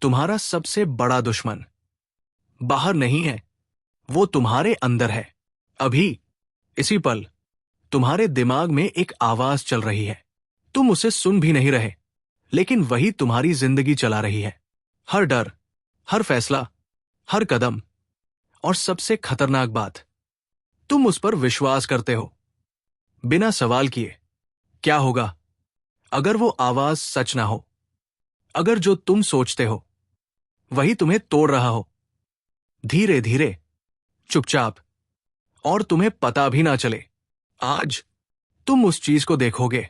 तुम्हारा सबसे बड़ा दुश्मन बाहर नहीं है, वो तुम्हारे अंदर है। अभी इसी पल तुम्हारे दिमाग में एक आवाज चल रही है। तुम उसे सुन भी नहीं रहे, लेकिन वही तुम्हारी जिंदगी चला रही है। हर डर, हर फैसला, हर कदम, और सबसे खतरनाक बात, तुम उस पर विश्वास करते हो बिना सवाल किए। क्या होगा अगर वो आवाज सच ना हो? अगर जो तुम सोचते हो वही तुम्हें तोड़ रहा हो, धीरे धीरे, चुपचाप, और तुम्हें पता भी ना चले। आज तुम उस चीज को देखोगे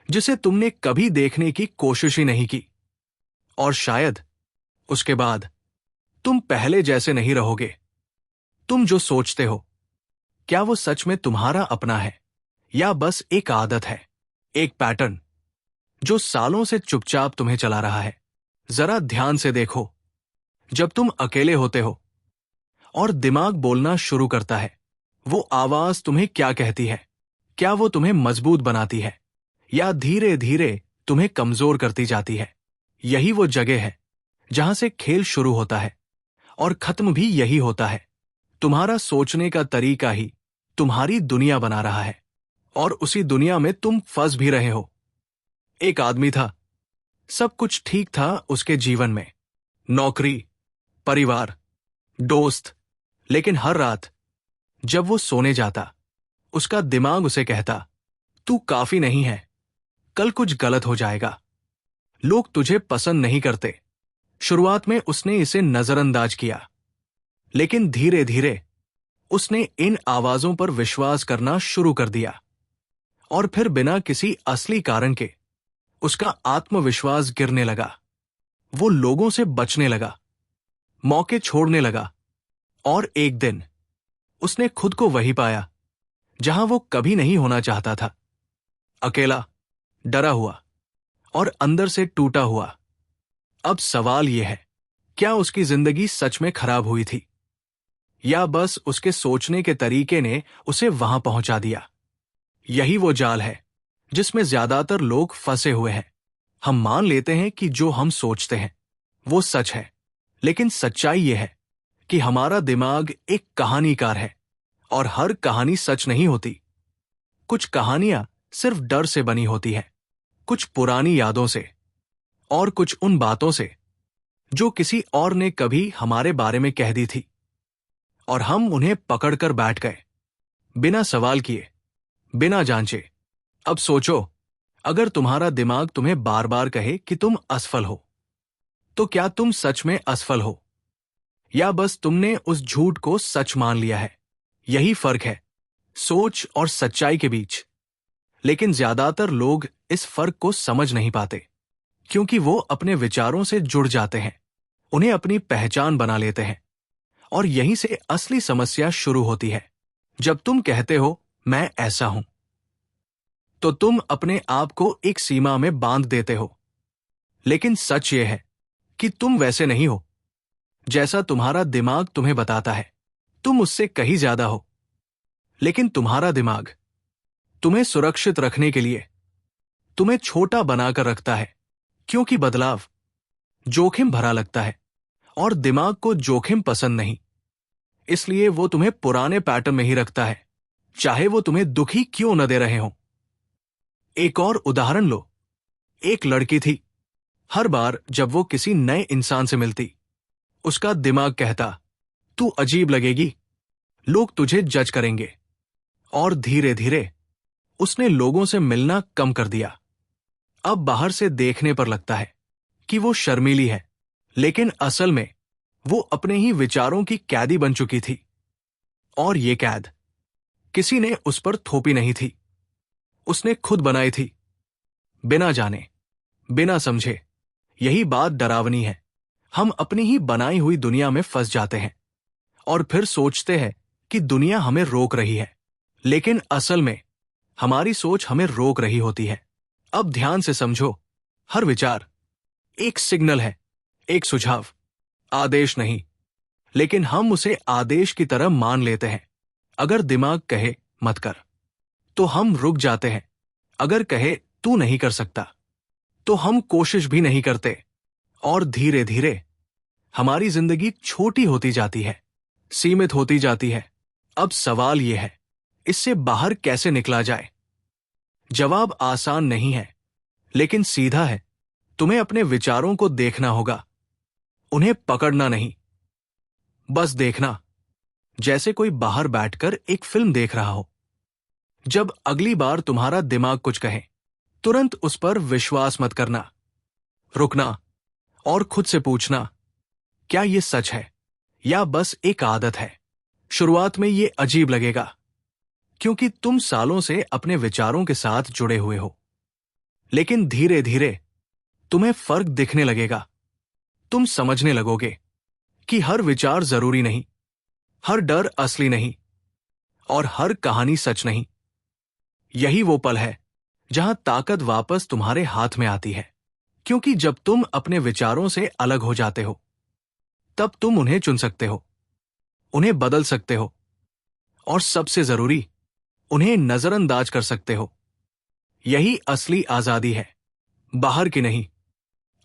जिसे तुमने कभी देखने की कोशिश ही नहीं की, और शायद उसके बाद तुम पहले जैसे नहीं रहोगे। तुम जो सोचते हो, क्या वो सच में तुम्हारा अपना है, या बस एक आदत है, एक पैटर्न जो सालों से चुपचाप तुम्हें चला रहा है? जरा ध्यान से देखो। जब तुम अकेले होते हो और दिमाग बोलना शुरू करता है, वो आवाज तुम्हें क्या कहती है? क्या वो तुम्हें मजबूत बनाती है, या धीरे धीरे तुम्हें कमजोर करती जाती है? यही वो जगह है जहां से खेल शुरू होता है और खत्म भी यही होता है। तुम्हारा सोचने का तरीका ही तुम्हारी दुनिया बना रहा है, और उसी दुनिया में तुम फंस भी रहे हो। एक आदमी था, सब कुछ ठीक था उसके जीवन में, नौकरी, परिवार, दोस्त, लेकिन हर रात जब वो सोने जाता, उसका दिमाग उसे कहता, तू काफी नहीं है, कल कुछ गलत हो जाएगा, लोग तुझे पसंद नहीं करते। शुरुआत में उसने इसे नजरअंदाज किया, लेकिन धीरे धीरे उसने इन आवाजों पर विश्वास करना शुरू कर दिया, और फिर बिना किसी असली कारण के उसका आत्मविश्वास गिरने लगा। वो लोगों से बचने लगा, मौके छोड़ने लगा, और एक दिन उसने खुद को वही पाया जहां वो कभी नहीं होना चाहता था। अकेला, डरा हुआ, और अंदर से टूटा हुआ। अब सवाल यह है, क्या उसकी जिंदगी सच में खराब हुई थी, या बस उसके सोचने के तरीके ने उसे वहां पहुंचा दिया? यही वो जाल है जिसमें ज्यादातर लोग फंसे हुए हैं। हम मान लेते हैं कि जो हम सोचते हैं वो सच है, लेकिन सच्चाई यह है कि हमारा दिमाग एक कहानीकार है, और हर कहानी सच नहीं होती। कुछ कहानियां सिर्फ डर से बनी होती हैं, कुछ पुरानी यादों से, और कुछ उन बातों से जो किसी और ने कभी हमारे बारे में कह दी थी, और हम उन्हें पकड़कर बैठ गए, बिना सवाल किए, बिना जांचे। अब सोचो, अगर तुम्हारा दिमाग तुम्हें बार बार कहे कि तुम असफल हो, तो क्या तुम सच में असफल हो, या बस तुमने उस झूठ को सच मान लिया है? यही फर्क है सोच और सच्चाई के बीच। लेकिन ज्यादातर लोग इस फर्क को समझ नहीं पाते, क्योंकि वो अपने विचारों से जुड़ जाते हैं, उन्हें अपनी पहचान बना लेते हैं। और यहीं से असली समस्या शुरू होती है। जब तुम कहते हो मैं ऐसा हूं, तो तुम अपने आप को एक सीमा में बांध देते हो। लेकिन सच यह है कि तुम वैसे नहीं हो जैसा तुम्हारा दिमाग तुम्हें बताता है। तुम उससे कहीं ज्यादा हो, लेकिन तुम्हारा दिमाग तुम्हें सुरक्षित रखने के लिए तुम्हें छोटा बनाकर रखता है, क्योंकि बदलाव जोखिम भरा लगता है, और दिमाग को जोखिम पसंद नहीं। इसलिए वो तुम्हें पुराने पैटर्न में ही रखता है, चाहे वो तुम्हें दुखी क्यों न दे रहे हों। एक और उदाहरण लो। एक लड़की थी, हर बार जब वो किसी नए इंसान से मिलती, उसका दिमाग कहता, तू अजीब लगेगी, लोग तुझे जज करेंगे। और धीरे धीरे उसने लोगों से मिलना कम कर दिया। अब बाहर से देखने पर लगता है कि वो शर्मीली है, लेकिन असल में वो अपने ही विचारों की कैदी बन चुकी थी। और ये कैद किसी ने उस पर थोपी नहीं थी, उसने खुद बनाई थी, बिना जाने, बिना समझे। यही बात डरावनी है। हम अपनी ही बनाई हुई दुनिया में फंस जाते हैं, और फिर सोचते हैं कि दुनिया हमें रोक रही है, लेकिन असल में हमारी सोच हमें रोक रही होती है। अब ध्यान से समझो, हर विचार एक सिग्नल है, एक सुझाव, आदेश नहीं, लेकिन हम उसे आदेश की तरह मान लेते हैं। अगर दिमाग कहे मत कर, तो हम रुक जाते हैं। अगर कहे तू नहीं कर सकता, तो हम कोशिश भी नहीं करते। और धीरे धीरे हमारी जिंदगी छोटी होती जाती है, सीमित होती जाती है। अब सवाल यह है, इससे बाहर कैसे निकला जाए? जवाब आसान नहीं है, लेकिन सीधा है। तुम्हें अपने विचारों को देखना होगा, उन्हें पकड़ना नहीं, बस देखना, जैसे कोई बाहर बैठकर एक फिल्म देख रहा हो। जब अगली बार तुम्हारा दिमाग कुछ कहे, तुरंत उस पर विश्वास मत करना। रुकना और खुद से पूछना, क्या यह सच है या बस एक आदत है? शुरुआत में यह अजीब लगेगा, क्योंकि तुम सालों से अपने विचारों के साथ जुड़े हुए हो। लेकिन धीरे धीरे तुम्हें फर्क दिखने लगेगा। तुम समझने लगोगे कि हर विचार जरूरी नहीं, हर डर असली नहीं, और हर कहानी सच नहीं। यही वो पल है जहां ताकत वापस तुम्हारे हाथ में आती है, क्योंकि जब तुम अपने विचारों से अलग हो जाते हो, तब तुम उन्हें चुन सकते हो, उन्हें बदल सकते हो, और सबसे जरूरी, उन्हें नजरअंदाज कर सकते हो। यही असली आजादी है, बाहर की नहीं,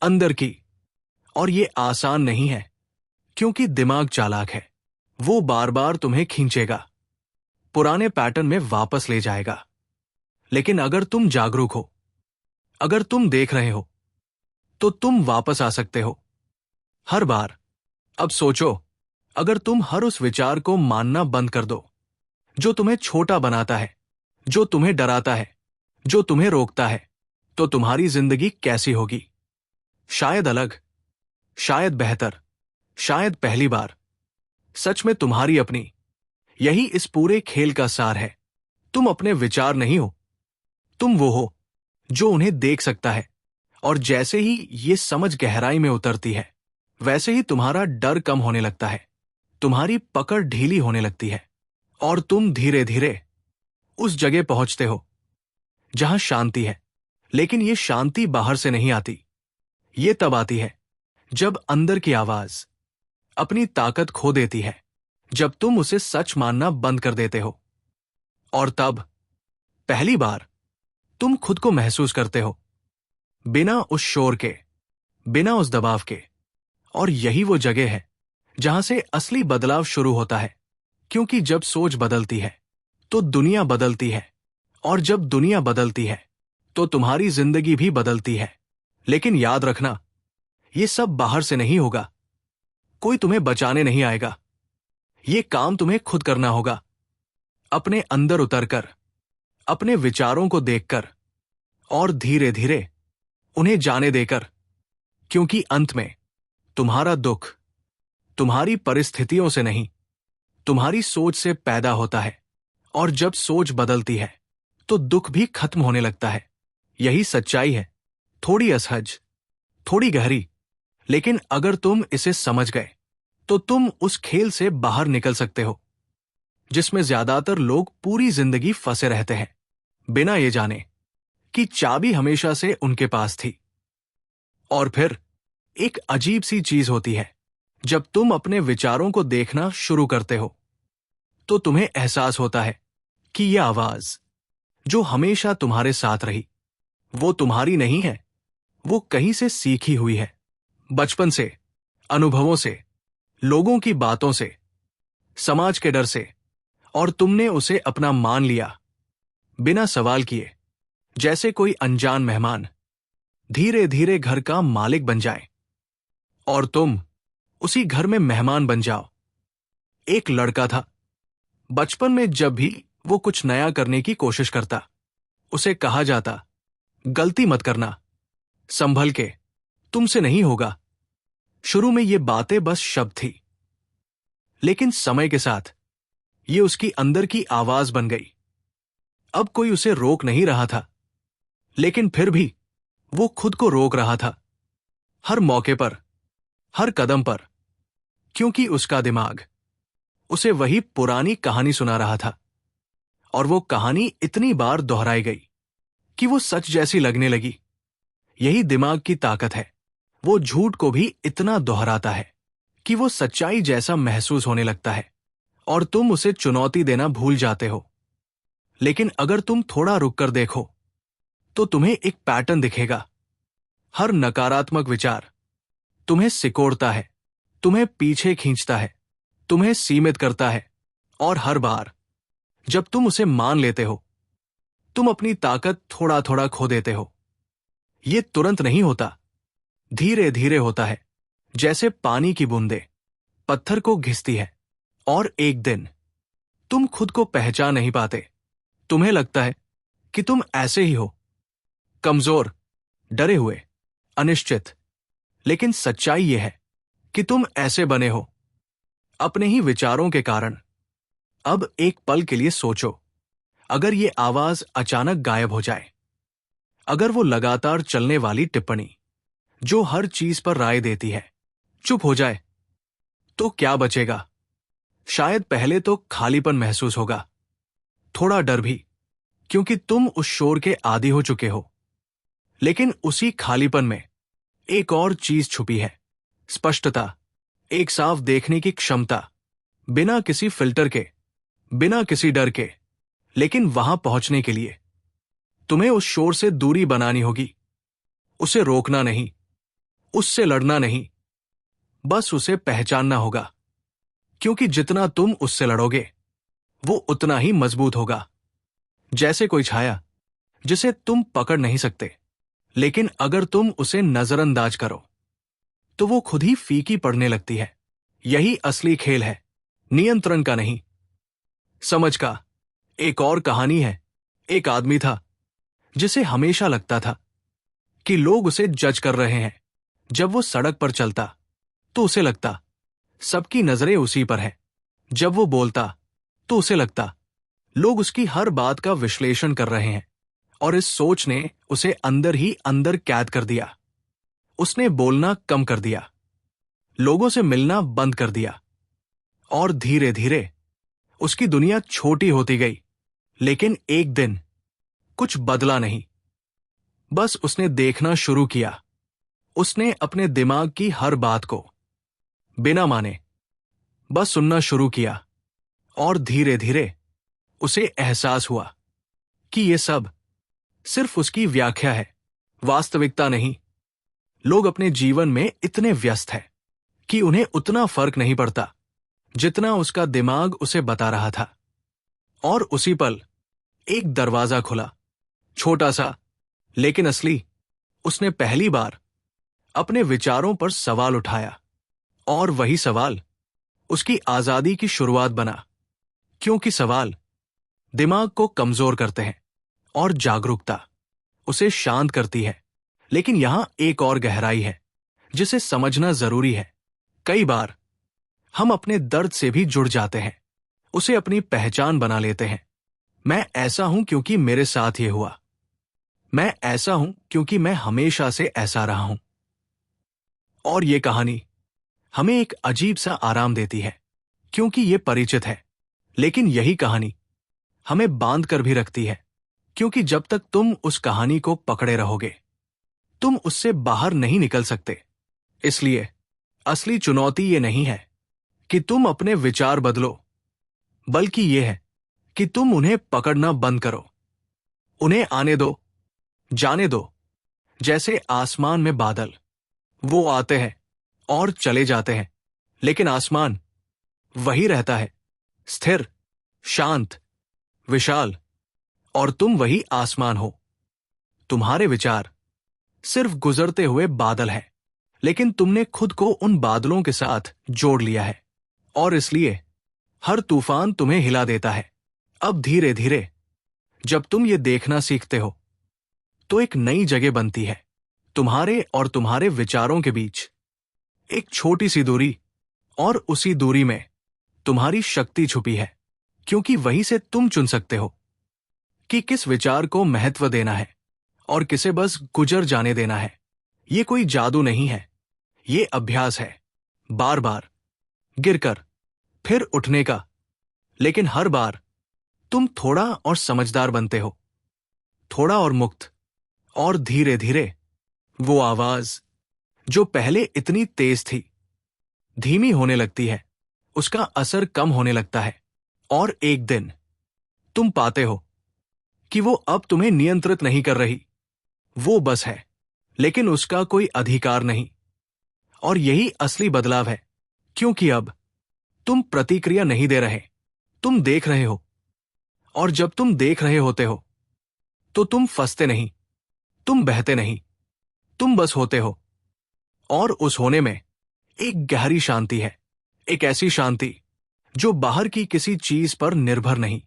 अंदर की। और ये आसान नहीं है, क्योंकि दिमाग चालाक है। वो बार बार तुम्हें खींचेगा, पुराने पैटर्न में वापस ले जाएगा। लेकिन अगर तुम जागरूक हो, अगर तुम देख रहे हो, तो तुम वापस आ सकते हो, हर बार। अब सोचो, अगर तुम हर उस विचार को मानना बंद कर दो जो तुम्हें छोटा बनाता है, जो तुम्हें डराता है, जो तुम्हें रोकता है, तो तुम्हारी जिंदगी कैसी होगी? शायद अलग, शायद बेहतर, शायद पहली बार, सच में तुम्हारी अपनी। यही इस पूरे खेल का सार है। तुम अपने विचार नहीं हो, तुम वो हो जो उन्हें देख सकता है। और जैसे ही ये समझ गहराई में उतरती है, वैसे ही तुम्हारा डर कम होने लगता है, तुम्हारी पकड़ ढीली होने लगती है, और तुम धीरे धीरे उस जगह पहुंचते हो जहां शांति है। लेकिन ये शांति बाहर से नहीं आती, ये तब आती है जब अंदर की आवाज अपनी ताकत खो देती है, जब तुम उसे सच मानना बंद कर देते हो। और तब पहली बार तुम खुद को महसूस करते हो, बिना उस शोर के, बिना उस दबाव के। और यही वो जगह है जहां से असली बदलाव शुरू होता है, क्योंकि जब सोच बदलती है तो दुनिया बदलती है, और जब दुनिया बदलती है तो तुम्हारी जिंदगी भी बदलती है। लेकिन याद रखना, ये सब बाहर से नहीं होगा, कोई तुम्हें बचाने नहीं आएगा। ये काम तुम्हें खुद करना होगा, अपने अंदर उतरकर, अपने विचारों को देखकर, और धीरे धीरे उन्हें जाने देकर। क्योंकि अंत में तुम्हारा दुख तुम्हारी परिस्थितियों से नहीं, तुम्हारी सोच से पैदा होता है। और जब सोच बदलती है तो दुख भी खत्म होने लगता है। यही सच्चाई है, थोड़ी असहज, थोड़ी गहरी, लेकिन अगर तुम इसे समझ गए तो तुम उस खेल से बाहर निकल सकते हो जिसमें ज्यादातर लोग पूरी जिंदगी फंसे रहते हैं, बिना ये जाने कि चाबी हमेशा से उनके पास थी। और फिर एक अजीब सी चीज होती है, जब तुम अपने विचारों को देखना शुरू करते हो तो तुम्हें एहसास होता है कि यह आवाज जो हमेशा तुम्हारे साथ रही, वो तुम्हारी नहीं है, वो कहीं से सीखी हुई है, बचपन से, अनुभवों से, लोगों की बातों से, समाज के डर से। और तुमने उसे अपना मान लिया, बिना सवाल किए, जैसे कोई अनजान मेहमान धीरे धीरे घर का मालिक बन जाए, और तुम उसी घर में मेहमान बन जाओ। एक लड़का था, बचपन में जब भी वो कुछ नया करने की कोशिश करता, उसे कहा जाता, गलती मत करना, संभल के, तुमसे नहीं होगा। शुरू में ये बातें बस शब्द थी, लेकिन समय के साथ ये उसकी अंदर की आवाज बन गई। अब कोई उसे रोक नहीं रहा था, लेकिन फिर भी वो खुद को रोक रहा था, हर मौके पर, हर कदम पर, क्योंकि उसका दिमाग उसे वही पुरानी कहानी सुना रहा था। और वो कहानी इतनी बार दोहराई गई कि वो सच जैसी लगने लगी। यही दिमाग की ताकत है, वो झूठ को भी इतना दोहराता है कि वो सच्चाई जैसा महसूस होने लगता है, और तुम उसे चुनौती देना भूल जाते हो। लेकिन अगर तुम थोड़ा रुककर देखो तो तुम्हें एक पैटर्न दिखेगा। हर नकारात्मक विचार तुम्हें सिकोड़ता है, तुम्हें पीछे खींचता है, तुम्हें सीमित करता है, और हर बार जब तुम उसे मान लेते हो, तुम अपनी ताकत थोड़ा थोड़ा खो देते हो। ये तुरंत नहीं होता, धीरे धीरे होता है, जैसे पानी की बूंदें पत्थर को घिसती है। और एक दिन तुम खुद को पहचान नहीं पाते। तुम्हें लगता है कि तुम ऐसे ही हो, कमजोर, डरे हुए, अनिश्चित। लेकिन सच्चाई यह है कि तुम ऐसे बने हो अपने ही विचारों के कारण। अब एक पल के लिए सोचो, अगर ये आवाज अचानक गायब हो जाए, अगर वो लगातार चलने वाली टिप्पणी जो हर चीज पर राय देती है चुप हो जाए, तो क्या बचेगा? शायद पहले तो खालीपन महसूस होगा, थोड़ा डर भी, क्योंकि तुम उस शोर के आदी हो चुके हो। लेकिन उसी खालीपन में एक और चीज छुपी है, स्पष्टता, एक साफ देखने की क्षमता, बिना किसी फिल्टर के, बिना किसी डर के। लेकिन वहां पहुंचने के लिए तुम्हें उस शोर से दूरी बनानी होगी। उसे रोकना नहीं, उससे लड़ना नहीं, बस उसे पहचानना होगा। क्योंकि जितना तुम उससे लड़ोगे, वो उतना ही मजबूत होगा। जैसे कोई छाया जिसे तुम पकड़ नहीं सकते, लेकिन अगर तुम उसे नजरअंदाज करो तो वो खुद ही फीकी पड़ने लगती है। यही असली खेल है, नियंत्रण का नहीं, समझ का। एक और कहानी है। एक आदमी था जिसे हमेशा लगता था कि लोग उसे जज कर रहे हैं। जब वो सड़क पर चलता तो उसे लगता सबकी नजरें उसी पर हैं। जब वो बोलता तो उसे लगता लोग उसकी हर बात का विश्लेषण कर रहे हैं। और इस सोच ने उसे अंदर ही अंदर कैद कर दिया। उसने बोलना कम कर दिया, लोगों से मिलना बंद कर दिया, और धीरे धीरे उसकी दुनिया छोटी होती गई। लेकिन एक दिन कुछ बदला नहीं, बस उसने देखना शुरू किया। उसने अपने दिमाग की हर बात को बिना माने बस सुनना शुरू किया। और धीरे धीरे उसे एहसास हुआ कि ये सब सिर्फ उसकी व्याख्या है, वास्तविकता नहीं। लोग अपने जीवन में इतने व्यस्त हैं कि उन्हें उतना फर्क नहीं पड़ता जितना उसका दिमाग उसे बता रहा था। और उसी पल एक दरवाजा खुला, छोटा सा लेकिन असली। उसने पहली बार अपने विचारों पर सवाल उठाया, और वही सवाल उसकी आजादी की शुरुआत बना। क्योंकि सवाल दिमाग को कमजोर करते हैं और जागरूकता उसे शांत करती है। लेकिन यहां एक और गहराई है जिसे समझना जरूरी है। कई बार हम अपने दर्द से भी जुड़ जाते हैं, उसे अपनी पहचान बना लेते हैं। मैं ऐसा हूं क्योंकि मेरे साथ ये हुआ, मैं ऐसा हूं क्योंकि मैं हमेशा से ऐसा रहा हूं। और ये कहानी हमें एक अजीब सा आराम देती है क्योंकि ये परिचित है। लेकिन यही कहानी हमें बांध कर भी रखती है, क्योंकि जब तक तुम उस कहानी को पकड़े रहोगे, तुम उससे बाहर नहीं निकल सकते। इसलिए असली चुनौती ये नहीं है कि तुम अपने विचार बदलो, बल्कि ये है कि तुम उन्हें पकड़ना बंद करो। उन्हें आने दो, जाने दो, जैसे आसमान में बादल। वो आते हैं और चले जाते हैं, लेकिन आसमान वही रहता है, स्थिर, शांत, विशाल। और तुम वही आसमान हो। तुम्हारे विचार सिर्फ गुजरते हुए बादल हैं, लेकिन तुमने खुद को उन बादलों के साथ जोड़ लिया है। और इसलिए हर तूफान तुम्हें हिला देता है। अब धीरे धीरे जब तुम ये देखना सीखते हो, तो एक नई जगह बनती है तुम्हारे और तुम्हारे विचारों के बीच, एक छोटी सी दूरी। और उसी दूरी में तुम्हारी शक्ति छुपी है, क्योंकि वहीं से तुम चुन सकते हो कि किस विचार को महत्व देना है और किसे बस गुजर जाने देना है। ये कोई जादू नहीं है, ये अभ्यास है, बार बार गिरकर फिर उठने का। लेकिन हर बार तुम थोड़ा और समझदार बनते हो, थोड़ा और मुक्त। और धीरे धीरे वो आवाज जो पहले इतनी तेज थी, धीमी होने लगती है, उसका असर कम होने लगता है। और एक दिन तुम पाते हो कि वो अब तुम्हें नियंत्रित नहीं कर रही, वो बस है, लेकिन उसका कोई अधिकार नहीं। और यही असली बदलाव है, क्योंकि अब तुम प्रतिक्रिया नहीं दे रहे, तुम देख रहे हो। और जब तुम देख रहे होते हो तो तुम फंसते नहीं, तुम बहते नहीं, तुम बस होते हो। और उस होने में एक गहरी शांति है, एक ऐसी शांति जो बाहर की किसी चीज पर निर्भर नहीं,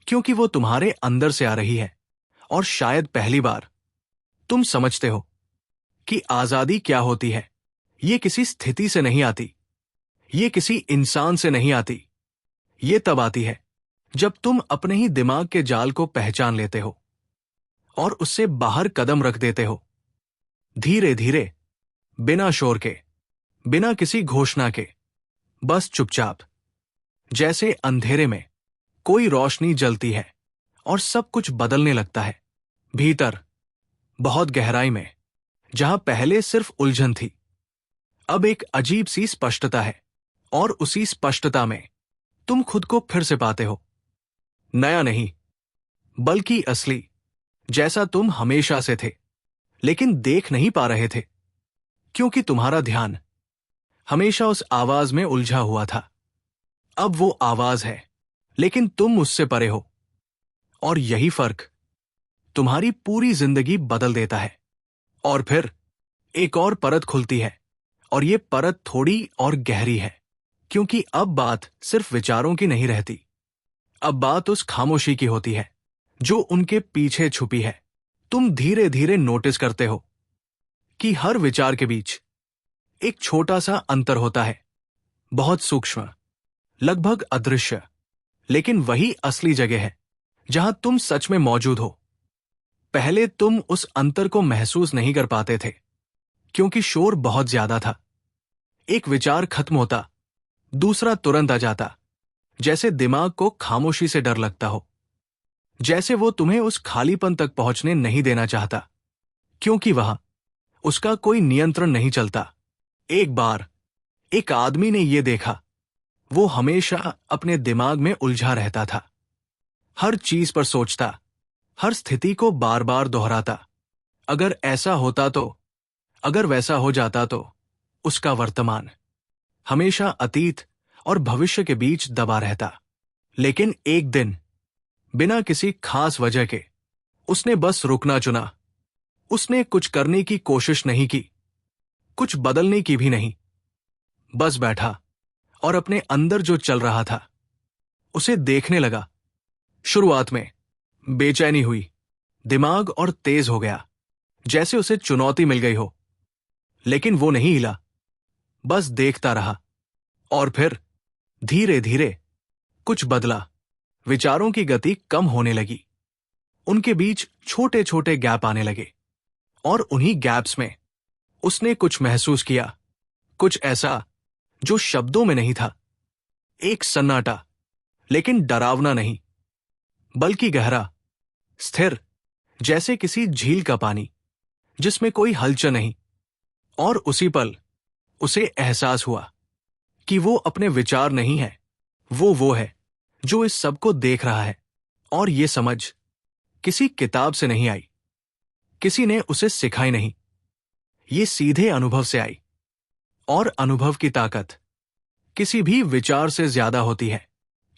क्योंकि वो तुम्हारे अंदर से आ रही है। और शायद पहली बार तुम समझते हो कि आजादी क्या होती है। ये किसी स्थिति से नहीं आती, ये किसी इंसान से नहीं आती। ये तब आती है जब तुम अपने ही दिमाग के जाल को पहचान लेते हो और उससे बाहर कदम रख देते हो, धीरे धीरे, बिना शोर के, बिना किसी घोषणा के, बस चुपचाप, जैसे अंधेरे में कोई रोशनी जलती है और सब कुछ बदलने लगता है। भीतर, बहुत गहराई में, जहां पहले सिर्फ उलझन थी, अब एक अजीब सी स्पष्टता है। और उसी स्पष्टता में तुम खुद को फिर से पाते हो, नया नहीं, बल्कि असली, जैसा तुम हमेशा से थे, लेकिन देख नहीं पा रहे थे, क्योंकि तुम्हारा ध्यान हमेशा उस आवाज में उलझा हुआ था। अब वो आवाज है, लेकिन तुम उससे परे हो। और यही फर्क तुम्हारी पूरी जिंदगी बदल देता है। और फिर एक और परत खुलती है, और ये परत थोड़ी और गहरी है, क्योंकि अब बात सिर्फ विचारों की नहीं रहती। अब बात उस खामोशी की होती है जो उनके पीछे छुपी है। तुम धीरे धीरे नोटिस करते हो कि हर विचार के बीच एक छोटा सा अंतर होता है, बहुत सूक्ष्म, लगभग अदृश्य, लेकिन वही असली जगह है जहां तुम सच में मौजूद हो। पहले तुम उस अंतर को महसूस नहीं कर पाते थे, क्योंकि शोर बहुत ज्यादा था। एक विचार खत्म होता, दूसरा तुरंत आ जाता, जैसे दिमाग को खामोशी से डर लगता हो, जैसे वो तुम्हें उस खालीपन तक पहुंचने नहीं देना चाहता, क्योंकि वहां उसका कोई नियंत्रण नहीं चलता। एक बार एक आदमी ने यह देखा। वो हमेशा अपने दिमाग में उलझा रहता था, हर चीज पर सोचता, हर स्थिति को बार बार दोहराता। अगर ऐसा होता तो, अगर वैसा हो जाता तो। उसका वर्तमान हमेशा अतीत और भविष्य के बीच दबा रहता। लेकिन एक दिन, बिना किसी खास वजह के, उसने बस रुकना चुना। उसने कुछ करने की कोशिश नहीं की, कुछ बदलने की भी नहीं। बस बैठा और अपने अंदर जो चल रहा था उसे देखने लगा। शुरुआत में बेचैनी हुई, दिमाग और तेज हो गया, जैसे उसे चुनौती मिल गई हो। लेकिन वो नहीं हिला, बस देखता रहा। और फिर धीरे धीरे कुछ बदला। विचारों की गति कम होने लगी, उनके बीच छोटे छोटे गैप आने लगे। और उन्हीं गैप्स में उसने कुछ महसूस किया, कुछ ऐसा जो शब्दों में नहीं था। एक सन्नाटा, लेकिन डरावना नहीं, बल्कि गहरा, स्थिर, जैसे किसी झील का पानी जिसमें कोई हलचल नहीं। और उसी पल उसे एहसास हुआ कि वो अपने विचार नहीं है, वो है जो इस सब को देख रहा है। और ये समझ किसी किताब से नहीं आई, किसी ने उसे सिखाई नहीं, ये सीधे अनुभव से आई। और अनुभव की ताकत किसी भी विचार से ज्यादा होती है,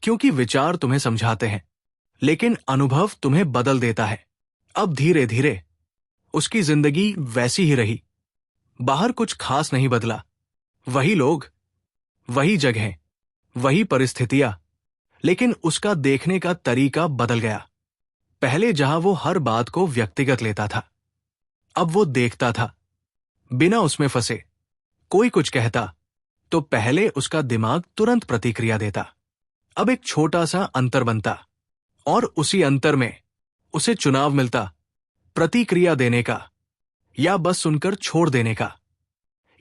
क्योंकि विचार तुम्हें समझाते हैं, लेकिन अनुभव तुम्हें बदल देता है। अब धीरे धीरे उसकी जिंदगी वैसी ही रही, बाहर कुछ खास नहीं बदला। वही लोग, वही जगह, वही परिस्थितियां, लेकिन उसका देखने का तरीका बदल गया। पहले जहां वो हर बात को व्यक्तिगत लेता था, अब वो देखता था, बिना उसमें फंसे। कोई कुछ कहता तो पहले उसका दिमाग तुरंत प्रतिक्रिया देता। अब एक छोटा सा अंतर बनता, और उसी अंतर में उसे चुनाव मिलता, प्रतिक्रिया देने का या बस सुनकर छोड़ देने का।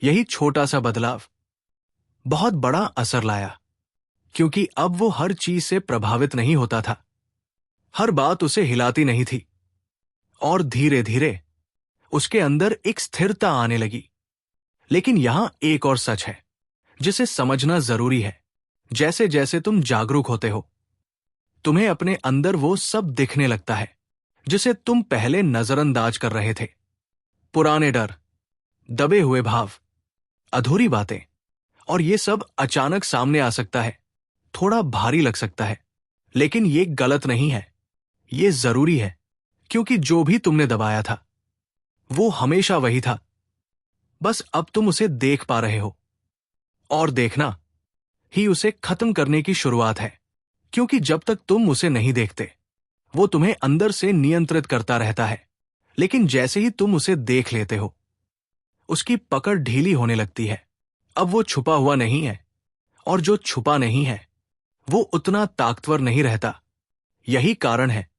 यही छोटा सा बदलाव बहुत बड़ा असर लाया, क्योंकि अब वो हर चीज से प्रभावित नहीं होता था, हर बात उसे हिलाती नहीं थी। और धीरे धीरे उसके अंदर एक स्थिरता आने लगी। लेकिन यहां एक और सच है जिसे समझना जरूरी है। जैसे जैसे तुम जागरूक होते हो, तुम्हें अपने अंदर वो सब दिखने लगता है जिसे तुम पहले नजरअंदाज कर रहे थे। पुराने डर, दबे हुए भाव, अधूरी बातें, और ये सब अचानक सामने आ सकता है। थोड़ा भारी लग सकता है, लेकिन ये गलत नहीं है, ये जरूरी है, क्योंकि जो भी तुमने दबाया था वो हमेशा वही था। बस अब तुम उसे देख पा रहे हो, और देखना ही उसे खत्म करने की शुरुआत है। क्योंकि जब तक तुम उसे नहीं देखते, वो तुम्हें अंदर से नियंत्रित करता रहता है। लेकिन जैसे ही तुम उसे देख लेते हो, उसकी पकड़ ढीली होने लगती है। अब वो छुपा हुआ नहीं है, और जो छुपा नहीं है वो उतना ताकतवर नहीं रहता। यही कारण है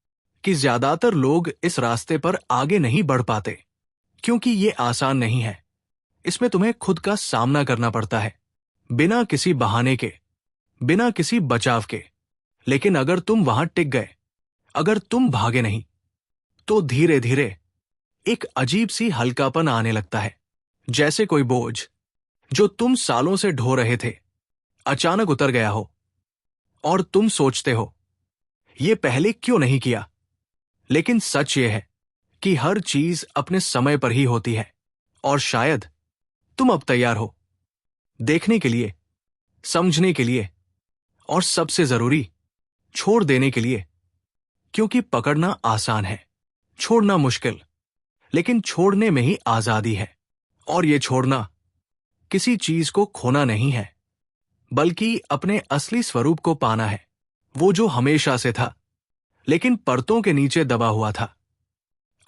कि ज्यादातर लोग इस रास्ते पर आगे नहीं बढ़ पाते, क्योंकि ये आसान नहीं है। इसमें तुम्हें खुद का सामना करना पड़ता है, बिना किसी बहाने के, बिना किसी बचाव के। लेकिन अगर तुम वहां टिक गए, अगर तुम भागे नहीं, तो धीरे धीरे एक अजीब सी हल्कापन आने लगता है। जैसे कोई बोझ जो तुम सालों से ढो रहे थे अचानक उतर गया हो, और तुम सोचते हो ये पहले क्यों नहीं किया। लेकिन सच ये है कि हर चीज अपने समय पर ही होती है, और शायद तुम अब तैयार हो देखने के लिए, समझने के लिए, और सबसे जरूरी, छोड़ देने के लिए। क्योंकि पकड़ना आसान है, छोड़ना मुश्किल, लेकिन छोड़ने में ही आजादी है। और ये छोड़ना किसी चीज को खोना नहीं है, बल्कि अपने असली स्वरूप को पाना है, वो जो हमेशा से था, लेकिन परतों के नीचे दबा हुआ था।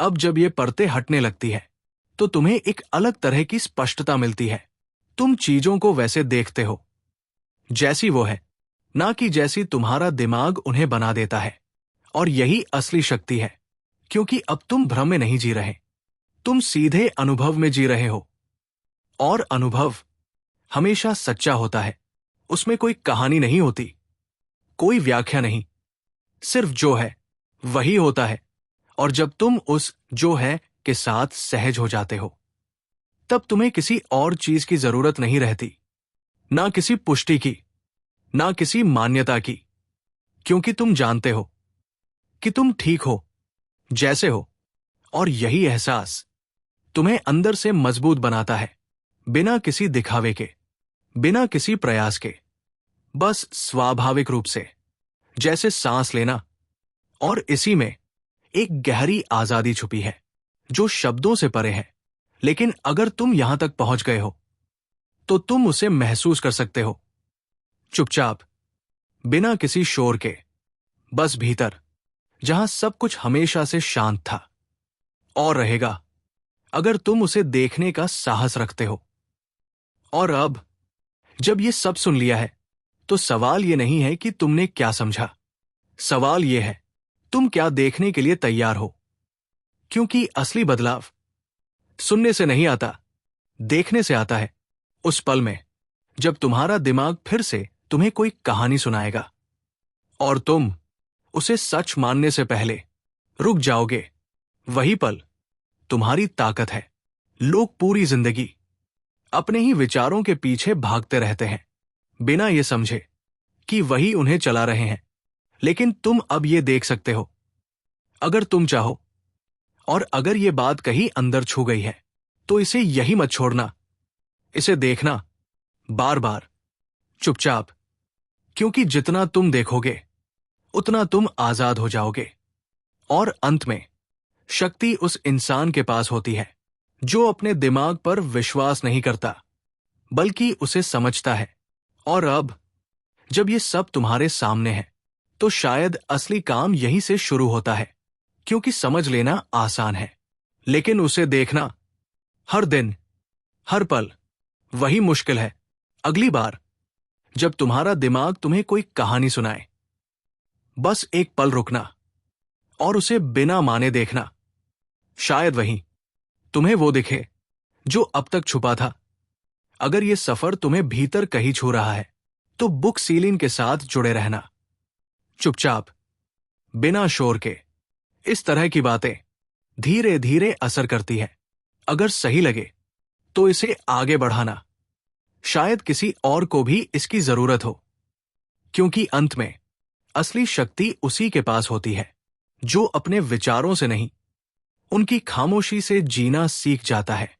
अब जब ये परतें हटने लगती है, तो तुम्हें एक अलग तरह की स्पष्टता मिलती है। तुम चीजों को वैसे देखते हो जैसी वो है, ना कि जैसी तुम्हारा दिमाग उन्हें बना देता है। और यही असली शक्ति है, क्योंकि अब तुम भ्रम में नहीं जी रहे, तुम सीधे अनुभव में जी रहे हो। और अनुभव हमेशा सच्चा होता है, उसमें कोई कहानी नहीं होती, कोई व्याख्या नहीं, सिर्फ जो है वही होता है। और जब तुम उस जो है के साथ सहज हो जाते हो, तब तुम्हें किसी और चीज की जरूरत नहीं रहती, ना किसी पुष्टि की, ना किसी मान्यता की। क्योंकि तुम जानते हो कि तुम ठीक हो जैसे हो, और यही एहसास तुम्हें अंदर से मजबूत बनाता है, बिना किसी दिखावे के, बिना किसी प्रयास के, बस स्वाभाविक रूप से, जैसे सांस लेना। और इसी में एक गहरी आजादी छुपी है, जो शब्दों से परे है। लेकिन अगर तुम यहां तक पहुंच गए हो, तो तुम उसे महसूस कर सकते हो, चुपचाप, बिना किसी शोर के, बस भीतर, जहां सब कुछ हमेशा से शांत था और रहेगा, अगर तुम उसे देखने का साहस रखते हो। और अब जब ये सब सुन लिया है, तो सवाल ये नहीं है कि तुमने क्या समझा, सवाल ये है तुम क्या देखने के लिए तैयार हो। क्योंकि असली बदलाव सुनने से नहीं आता, देखने से आता है। उस पल में जब तुम्हारा दिमाग फिर से तुम्हें कोई कहानी सुनाएगा, और तुम उसे सच मानने से पहले रुक जाओगे, वही पल तुम्हारी ताकत है। लोग पूरी जिंदगी अपने ही विचारों के पीछे भागते रहते हैं, बिना ये समझे कि वही उन्हें चला रहे हैं। लेकिन तुम अब ये देख सकते हो, अगर तुम चाहो, और अगर ये बात कहीं अंदर छू गई है, तो इसे यही मत छोड़ना। इसे देखना बार बार, चुपचाप। क्योंकि जितना तुम देखोगे, उतना तुम आजाद हो जाओगे। और अंत में शक्ति उस इंसान के पास होती है जो अपने दिमाग पर विश्वास नहीं करता, बल्कि उसे समझता है। और अब जब ये सब तुम्हारे सामने है, तो शायद असली काम यहीं से शुरू होता है। क्योंकि समझ लेना आसान है, लेकिन उसे देखना हर दिन, हर पल, वही मुश्किल है। अगली बार जब तुम्हारा दिमाग तुम्हें कोई कहानी सुनाए, बस एक पल रुकना और उसे बिना माने देखना। शायद वहीं तुम्हें वो दिखे जो अब तक छुपा था। अगर ये सफर तुम्हें भीतर कहीं छू रहा है, तो बुक सीलिंग के साथ जुड़े रहना, चुपचाप, बिना शोर के। इस तरह की बातें धीरे धीरे असर करती है। अगर सही लगे तो इसे आगे बढ़ाना, शायद किसी और को भी इसकी जरूरत हो। क्योंकि अंत में असली शक्ति उसी के पास होती है जो अपने विचारों से नहीं, उनकी खामोशी से जीना सीख जाता है।